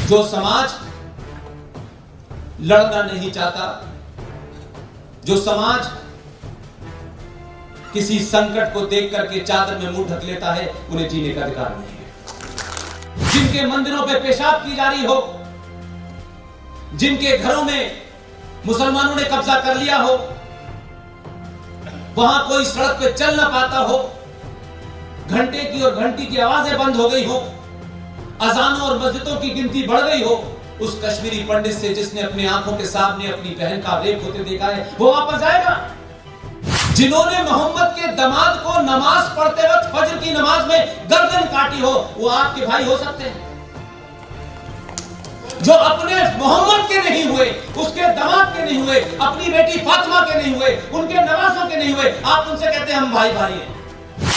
जो समाज लड़ना नहीं चाहता, जो समाज किसी संकट को देख करके चादर में मुंह ढक लेता है, उन्हें जीने का अधिकार नहीं है। जिनके मंदिरों पे पेशाब की जा रही हो, जिनके घरों में मुसलमानों ने कब्जा कर लिया हो, वहां कोई सड़क पे चल ना पाता हो, घंटे की और घंटी की आवाजें बंद हो गई हो, अजानों और मस्जिदों की गिनती बढ़ गई हो, उस कश्मीरी पंडित से जिसने अपनी आंखों के सामने अपनी बहन का रेप होते देखा है, वो वापस आएगा। जिन्होंने मोहम्मद के दामाद को नमाज पढ़ते वक्त फजर की नमाज में गर्दन काटी हो, वो आपके भाई हो सकते हैं। जो अपने मोहम्मद के नहीं हुए, उसके दामाद के नहीं हुए, अपनी बेटी फातिमा के नहीं हुए, उनके नवाजों के नहीं हुए, आप उनसे कहते हैं हम भाई भाई हैं।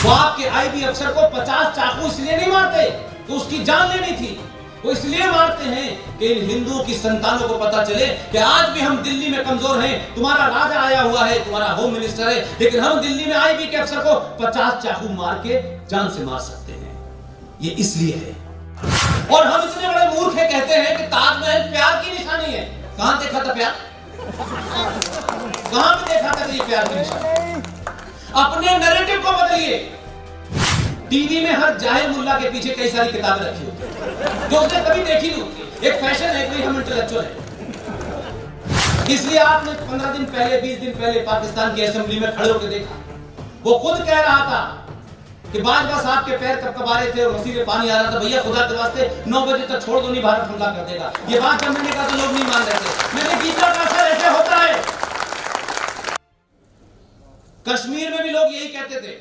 वो आपके आईबी अफसर को 50 चाकू इसलिए नहीं मारते तो उसकी जान लेनी थी, वो इसलिए मारते हैं कि इन हिंदुओं की संतानों को पता चले कि आज भी हम दिल्ली में कमजोर हैं, तुम्हारा राजा आया हुआ है, तुम्हारा होम मिनिस्टर है, लेकिन हम दिल्ली में आईबी के अफसर को 50 चाकू मार के जान से मार सकते हैं। ये इसलिए है। और हम इतने बड़े मूर्ख हैं, कहते हैं कि ताजमहल प्यार की निशानी है। कहां देखा था प्यार? कहां पे देखा था कि ये प्यार की निशानी? अपने नैरेटिव को बदलिए। टीवी में हर जाहिर मुल्ला के पीछे कई सारी किताबें रखी होती हैं जो उसने कभी देखी नहीं होती। एक फैशन है कि हम इंटेलेक्चुअल हैं, इसलिए आपने 15 दिन पहले 20 दिन पहले पाकिस्तान की असेंबली में खड़े होकर देखा, वो खुद कह रहा था कि बाज साहब के पैर कब आ रहे थे और मसीह में पानी आ रहा था, भैया खुदा के वास्ते 9 बजे तक छोड़ दो, नहीं भारत हमला कर देगा। ये बात जब मैंने कहा तो लोग नहीं मान रहे थे। मैंने गीता का असर ऐसे होता है। कश्मीर में भी लोग यही कहते थे।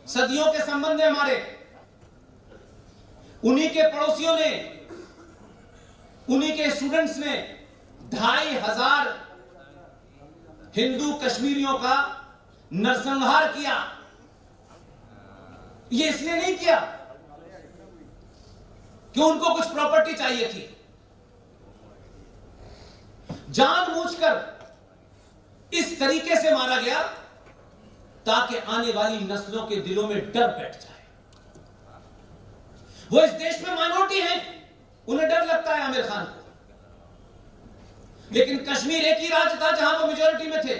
सदियों के संबंध है हमारे, उन्हीं के पड़ोसियों ने, उन्हीं के स्टूडेंट्स ने 2500 हिंदू कश्मीरियों का नरसंहार किया। ये इसलिए नहीं किया कि उनको कुछ प्रॉपर्टी चाहिए थी, जानबूझकर इस तरीके से मारा गया ताकि आने वाली नस्लों के दिलों में डर बैठ जाए। वो इस देश में माइनॉरिटी हैं, उन्हें डर लगता है आमिर खान को, लेकिन कश्मीर एक ही राज्य था जहां वो मेजॉरिटी में थे।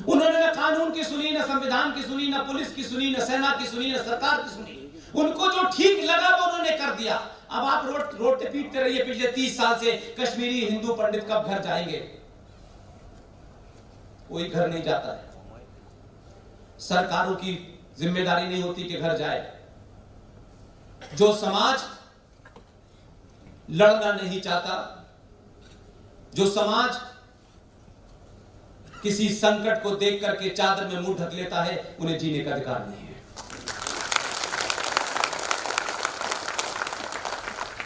उन्होंने न कानून की सुनी, न संविधान की सुनी, न पुलिस की सुनी, न सेना की सुनी, न सरकार की सुनी। उनको जो ठीक लगा वो उन्होंने कर दिया। अब आप रोते पीटते रहिए पिछले 30 साल से कश्मीरी हिंदू पंडित कब घर जाएंगे? कोई घर नहीं जाता है। सरकारों की जिम्मेदारी नहीं होती कि घर जाए। जो समाज लड़ना नहीं चाहता, जो समाज किसी संकट को देख करके चादर में मुंह ढक लेता है, उन्हें जीने का अधिकार नहीं है।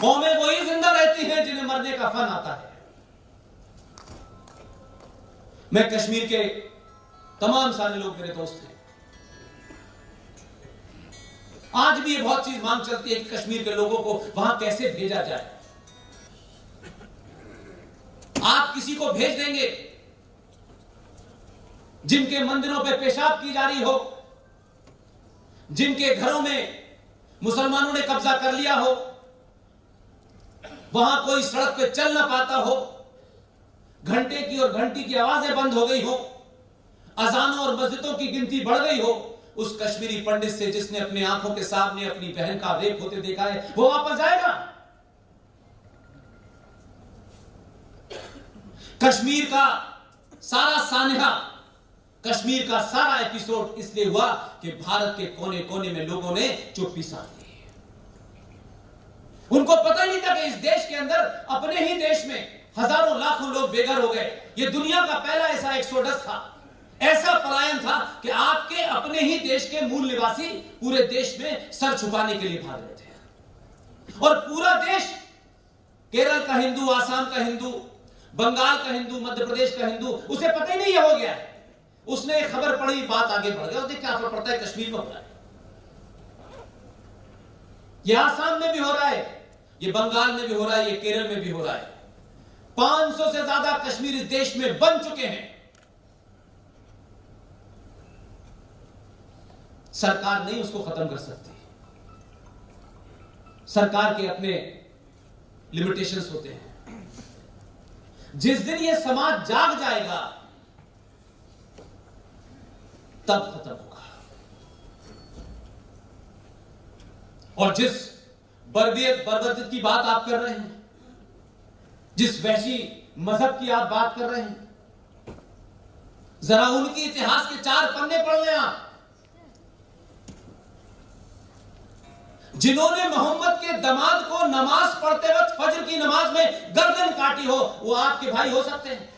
कौमें वही जिंदा रहती हैं जिन्हें मरने का फन आता है। मैं कश्मीर के तमाम सारे लोग मेरे दोस्त हैं। आज भी ये बहुत चीज मांग चलती है कि कश्मीर के लोगों को वहां कैसे भेजा जाए। आप किसी को भेज देंगे जिनके मंदिरों पे पेशाब की जा रही हो, जिनके घरों में मुसलमानों ने कब्जा कर लिया हो, वहां कोई सड़क पे चल ना पाता हो, घंटे की और घंटी की आवाजें बंद हो गई हो, अजानों और मस्जिदों की गिनती बढ़ गई हो, उस कश्मीरी पंडित से जिसने अपनी आंखों के सामने अपनी बहन का रेप होते देखा है, वो वापस आएगा। कश्मीर का सारा सान्हा, कश्मीर का सारा एपिसोड इसलिए हुआ कि भारत के कोने कोने में लोगों ने चुप्पी साध ली। उनको पता नहीं था कि इस देश के अंदर, अपने ही देश में हजारों लाखों लोग बेघर हो गए। ये दुनिया का पहला ऐसा एक्सोडस था, ऐसा पलायन था कि आपके अपने ही देश के मूल निवासी पूरे देश में सर छुपाने के लिए भाग रहे थे। और पूरा देश, केरल का हिंदू, आसाम का हिंदू, बंगाल का हिंदू, मध्य प्रदेश का हिंदू, उसे पता ही नहीं हो गया है। उसने एक खबर पढ़ी, बात आगे बढ़ गया, क्या फर्क पड़ता है, कश्मीर में हो रहा है, ये आसाम में भी हो रहा है, ये बंगाल में भी हो रहा है, ये केरल में भी हो रहा है। 500 से ज्यादा कश्मीर इस देश में बन चुके हैं। सरकार नहीं उसको खत्म कर सकती। सरकार के अपने लिमिटेशंस होते हैं। जिस दिन ये समाज जाग जाएगा तब खत्म होगा। और जिस बर्बरकत की बात आप कर रहे हैं, जिस वहशी मजहब की आप बात कर रहे हैं, जरा उनकी इतिहास के 4 पन्ने पढ़ लें आप। जिन्होंने मोहम्मद के दामाद को नमाज पढ़ते वक्त फजर की नमाज में गर्दन काटी हो, वो आपके भाई हो सकते हैं।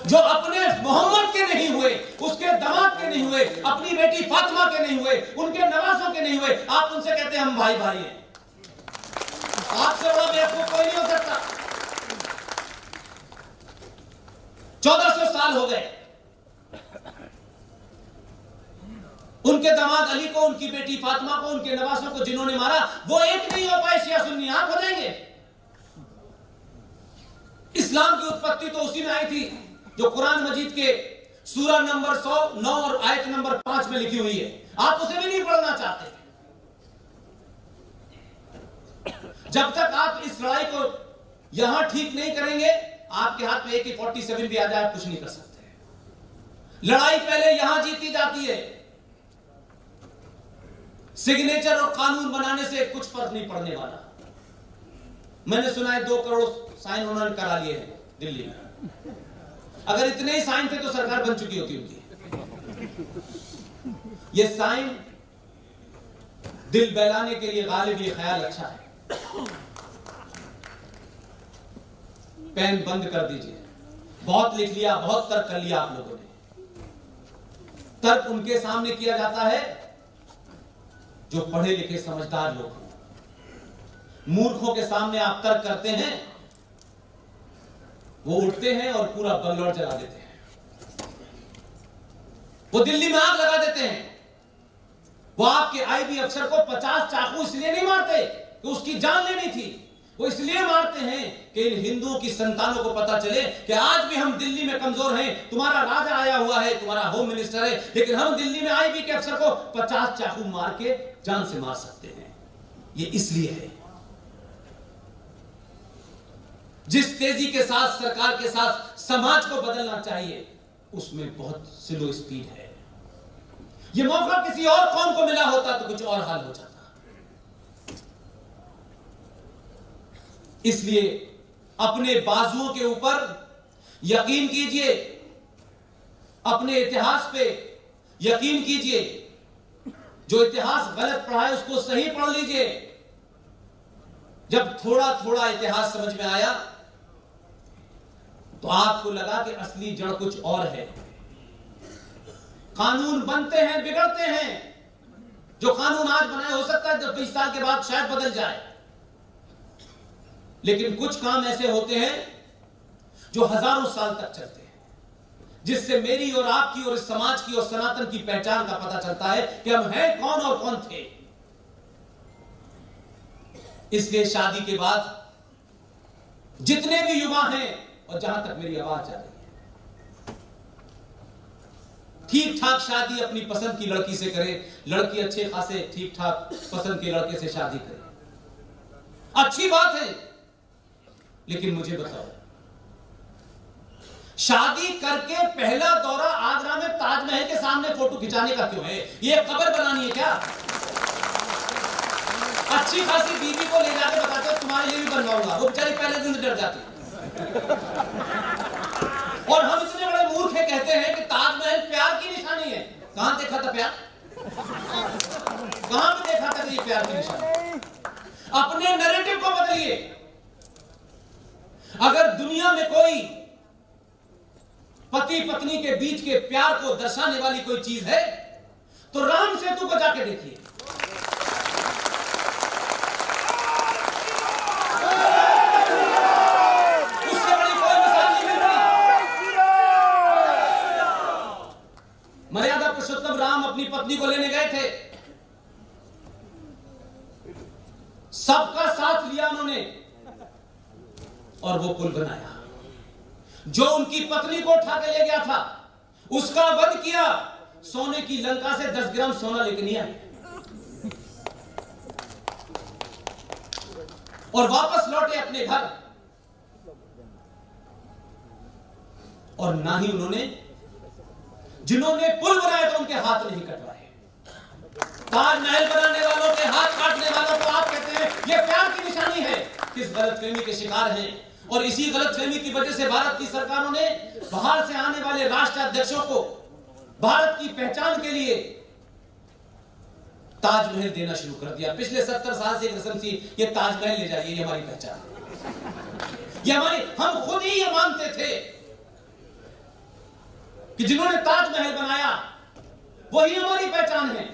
जो अपने मोहम्मद के नहीं हुए, उसके दामाद के नहीं हुए, अपनी बेटी फातिमा के नहीं हुए, उनके नवासों के नहीं हुए, आप उनसे कहते हैं हम भाई भाई हैं। आपसे बड़ा बेवकूफ कोई नहीं हो सकता। 1400 साल हो गए उनके दामाद अली को, उनकी बेटी फातिमा को, उनके नवासों को जिन्होंने मारा, वो एक नहीं हो पाए शिया सुन्नी, आप हो जाएंगे। इस्लाम की उत्पत्ति तो उसी में आई थी जो कुरान मजीद के सूरा नंबर 109 और आयत नंबर 5 में लिखी हुई है। आप उसे भी नहीं पढ़ना चाहते। जब तक आप इस लड़ाई को यहां ठीक नहीं करेंगे, आपके हाथ में AK-47 भी आ जाए, आप कुछ नहीं कर सकते। लड़ाई पहले यहां जीती जाती है। सिग्नेचर और कानून बनाने से कुछ फर्क नहीं पड़ने वाला। मैंने सुना है 2 करोड़ साइन उन्होंने करा लिए हैं दिल्ली में। अगर इतने ही साइन थे तो सरकार बन चुकी होती उनकी। ये साइन दिल बहलाने के लिए गालिब ये ख्याल अच्छा है। पेन बंद कर दीजिए। बहुत लिख लिया, बहुत तर्क कर लिया आप लोगों ने। तर्क उनके सामने किया जाता है जो पढ़े लिखे समझदार लोग हैं। मूर्खों के सामने आप तर्क करते हैं, वो उठते हैं और पूरा बंगलौर जला देते हैं। वो दिल्ली में आग लगा देते हैं। वो आपके आईबी अफसर को 50 चाकू इसलिए नहीं मारते कि उसकी जान लेनी थी। वो इसलिए मारते हैं कि इन हिंदुओं की संतानों को पता चले कि आज भी हम दिल्ली में कमजोर हैं। तुम्हारा राजा आया हुआ है, तुम्हारा होम मिनिस्टर है, लेकिन हम दिल्ली में आईबी के अफसर को 50 चाकू मार के जान से मार सकते हैं। ये इसलिए है। जिस तेजी के साथ सरकार के साथ समाज को बदलना चाहिए, उसमें बहुत स्लो स्पीड है। यह मौका किसी और कौम को मिला होता तो कुछ और हाल हो जाता। इसलिए अपने बाजुओं के ऊपर यकीन कीजिए, अपने इतिहास पे यकीन कीजिए। जो इतिहास गलत पढ़ा है उसको सही पढ़ लीजिए। जब थोड़ा थोड़ा इतिहास समझ में आया तो आपको लगा कि असली जड़ कुछ और है। कानून बनते हैं, बिगड़ते हैं। जो कानून आज बनाए हो सकता है 20 साल के बाद शायद बदल जाए, लेकिन कुछ काम ऐसे होते हैं जो हजारों साल तक चलते हैं, जिससे मेरी और आपकी और इस समाज की और सनातन की पहचान का पता चलता है कि हम हैं कौन और कौन थे। इसलिए शादी के बाद जितने भी युवा हैं, और जहां तक मेरी आवाज जा रही है, ठीक ठाक शादी अपनी पसंद की लड़की से करें। लड़की अच्छे खासे ठीक ठाक पसंद के लड़के से शादी करे, अच्छी बात है। लेकिन मुझे बताओ, शादी करके पहला दौरा आगरा में ताजमहल के सामने फोटो खिंचाने का क्यों है? ये कब्र बनानी है क्या? अच्छी खासी बीवी को ले जाके बताते हो तुम्हारे लिए भी बनवाऊंगा, वो बेचारी पहले दिन से डर जाती। और हम इतने बड़े मूर्ख है, कहते हैं कि ताजमहल प्यार की निशानी है। कहां देखा था प्यार? कहां पे देखा था ये प्यार की निशानी? अपने नैरेटिव को बदलिए। अगर दुनिया में कोई पति पत्नी के बीच के प्यार को दर्शाने वाली कोई चीज है तो राम सेतु को जाके देखिए। उससे बड़ी कोई मिसाल नहीं मिल रही। मर्यादा पुरुषोत्तम राम अपनी पत्नी को लेने गए थे, सबका साथ लिया उन्होंने और वो पुल बनाया। जो उनकी पत्नी को उठा के ले गया था उसका वध किया। सोने की लंका से 10 ग्राम सोना लेके नहीं आए। और वापस लौटे अपने घर। और ना ही उन्होंने, जिन्होंने पुल बनाया था उनके हाथ नहीं कटवाए। ताजमहल बनाने वालों के हाथ काटने वालों को आप कहते हैं यह प्यार की निशानी है। किस गलतफहमी के शिकार हैं। और इसी गलतफहमी की वजह से भारत की सरकारों ने बाहर से आने वाले राष्ट्राध्यक्षों को भारत की पहचान के लिए ताजमहल देना शुरू कर दिया। पिछले 70 साल से एक रस्म थी, ये ताजमहल ले जाइए, ये हमारी पहचान, ये हमारी, हम खुद ही ये मानते थे कि जिन्होंने ताजमहल बनाया वही हमारी पहचान है।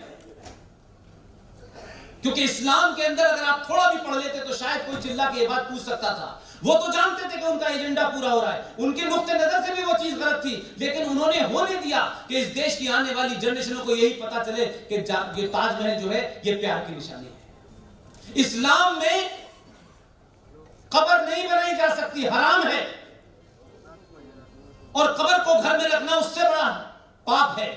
क्योंकि इस्लाम के अंदर अगर आप थोड़ा भी पढ़ लेते तो शायद कोई चिल्ला के ये बात पूछ सकता था। वो तो जानते थे कि उनका एजेंडा पूरा हो रहा है, उनके नुक्ते नजर से भी वो चीज गलत थी, लेकिन उन्होंने होने दिया कि इस देश की आने वाली जनरेशनों को यही पता चले कि ये ताजमहल जो है ये प्यार की निशानी है। इस्लाम में कब्र नहीं बनाई जा सकती, हराम है, और कब्र को घर में रखना उससे बड़ा पाप है।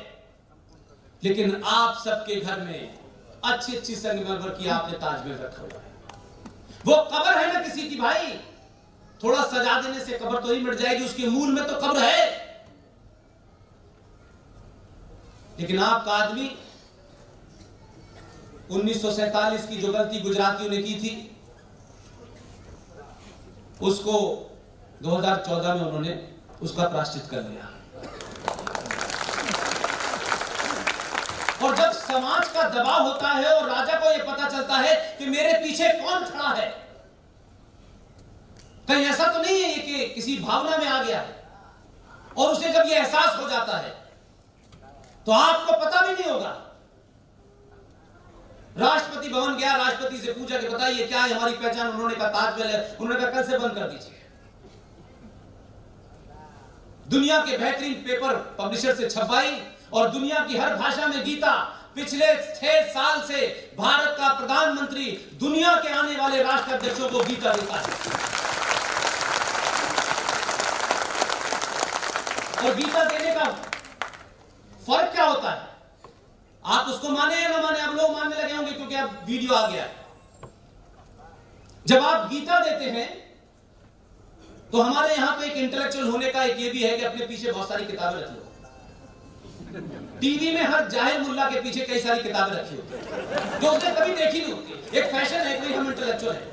लेकिन आप सबके घर में अच्छी अच्छी संगमरमर की आपने ताजमहल रखा हुआ है। वो कब्र है ना किसी की भाई, थोड़ा सजा देने से कब्र तो ही मिट जाएगी, उसके मूल में तो कब्र है। लेकिन आपका आदमी 1947 की जो गलती गुजरातियों ने की थी उसको 2014 में उन्होंने उसका प्रायश्चित कर लिया। और जब समाज का दबाव होता है और राजा को यह पता चलता है कि मेरे पीछे कौन खड़ा है, कहीं ऐसा तो नहीं है कि किसी भावना में आ गया है, और उसे जब यह एहसास हो जाता है तो आपको पता भी नहीं होगा। राष्ट्रपति भवन गया, राष्ट्रपति से पूछा कि बताइए क्या है हमारी पहचान, उन्होंने कहा ताजमहल है। उन्होंने कहा कल से बंद कर दीजिए। दुनिया के बेहतरीन पेपर पब्लिशर से छपाई और दुनिया की हर भाषा में गीता। पिछले 6 साल से भारत का प्रधानमंत्री दुनिया के आने वाले राष्ट्राध्यक्षों को गीता देता है। और गीता देने का फर्क क्या होता है? आप उसको माने या ना माने, आप लोग मानने लगे होंगे क्योंकि अब वीडियो आ गया है। जब आप गीता देते हैं तो हमारे यहां तो एक इंटेलेक्चुअल होने का एक ये भी है कि अपने पीछे बहुत सारी किताबें रख लो। टीवी में हर जाहिर मुल्ला के पीछे कई सारी किताबें रखी होती है जो उसने कभी देखी नहीं होती। एक फैशन है कि हम इंटेलेक्चुअल हैं।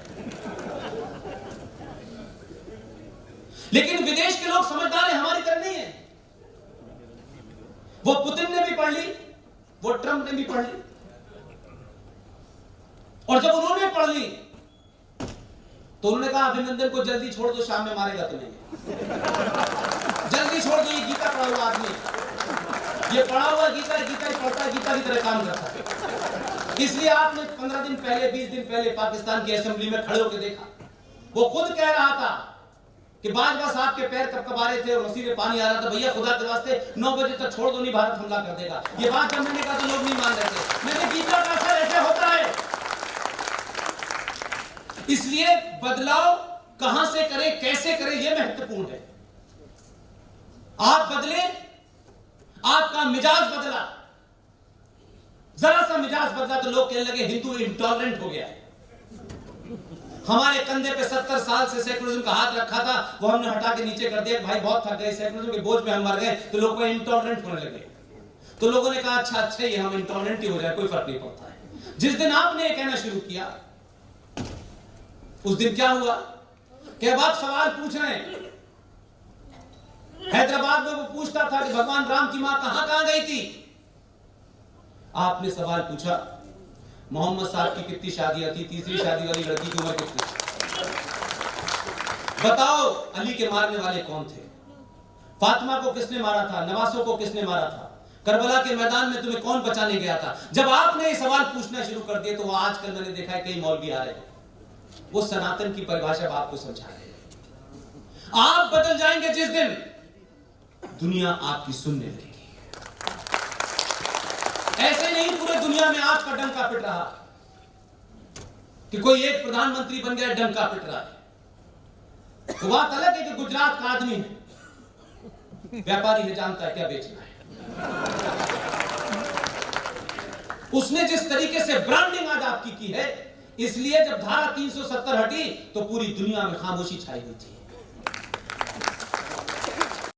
लेकिन विदेश के लोग समझदार हैं, हमारी तरह नहीं है। वो पुतिन ने भी पढ़ ली, वो ट्रंप ने भी पढ़ ली, और जब उन्होंने पढ़ ली तो उन्होंने कहा अभिनंदन को जल्दी छोड़ दो, शाम में मारेगा तुम्हें। जल्दी छोड़ दो, ये गीता पढ़ा हुआ आदमी, ये पढ़ा हुआ गीता ही पढ़ता है, गीता की तरह काम करता है। इसलिए आपने 15 दिन पहले 20 दिन पहले पाकिस्तान की असेंबली में खड़े होकर देखा, वो खुद कह रहा था कि बाज साहब के पैर कब आ रहे थे और नसीब में पानी आ रहा था, भैया खुदा के वास्ते 9 बजे तक छोड़ दो, नहीं भारत हमला कर देगा। ये बात जब मैंने कहा तो लोग नहीं मान रहे थे। मैंने गीता का असर ऐसे होता है। इसलिए बदलाव कहां से करें, कैसे करें, यह महत्वपूर्ण है। आप बदले, आपका मिजाज बदला, जरा सा मिजाज बदला तो लोग कहने लगे हिंदू इंटॉलरेंट हो गया है। हमारे कंधे पे 70 साल से सेकुलरिज्म का हाथ रखा था, वो हमने हटा के नीचे कर दिया। भाई बहुत थक गए, सेकुलरिज्म के बोझ में हम मर गए, तो लोग इंटॉलरेंट होने लगे। तो लोगों ने कहा अच्छा ये हम इंटॉलरेंट ही हो जाए, कोई फर्क नहीं पड़ता है। जिस दिन आपने ये कहना शुरू किया उस दिन क्या हुआ कि अब आप सवाल पूछ रहे हैं। हैदराबाद में वो पूछता था कि भगवान राम की मां कहां गई थी। आपने सवाल पूछा मोहम्मद साहब की कितनी शादियां थी, तीसरी शादी वाली लड़की की उम्र कितनी, बताओ अली के मारने वाले कौन थे, फातिमा को किसने मारा था, नवासों को किसने मारा था, करबला के मैदान में तुम्हें कौन बचाने गया था। जब आपने ये सवाल पूछना शुरू कर दिए तो वो आजकल मैंने देखा है कई मौलवी आ रहे हैं, वो सनातन की परिभाषा आपको समझा रहे हैं। आप बदल जाएंगे जिस दिन, दुनिया आपकी सुनने लगेगी। ऐसे नहीं पूरे दुनिया में आपका डंका पिट रहा कि कोई एक प्रधानमंत्री बन गया डंका पिट रहा है। तो बात अलग है कि गुजरात का आदमी है, व्यापारी है, जानता है क्या बेचना है। उसने जिस तरीके से ब्रांडिंग आज आपकी की है, इसलिए जब धारा 370 हटी तो पूरी दुनिया में खामोशी छाई हुई थी।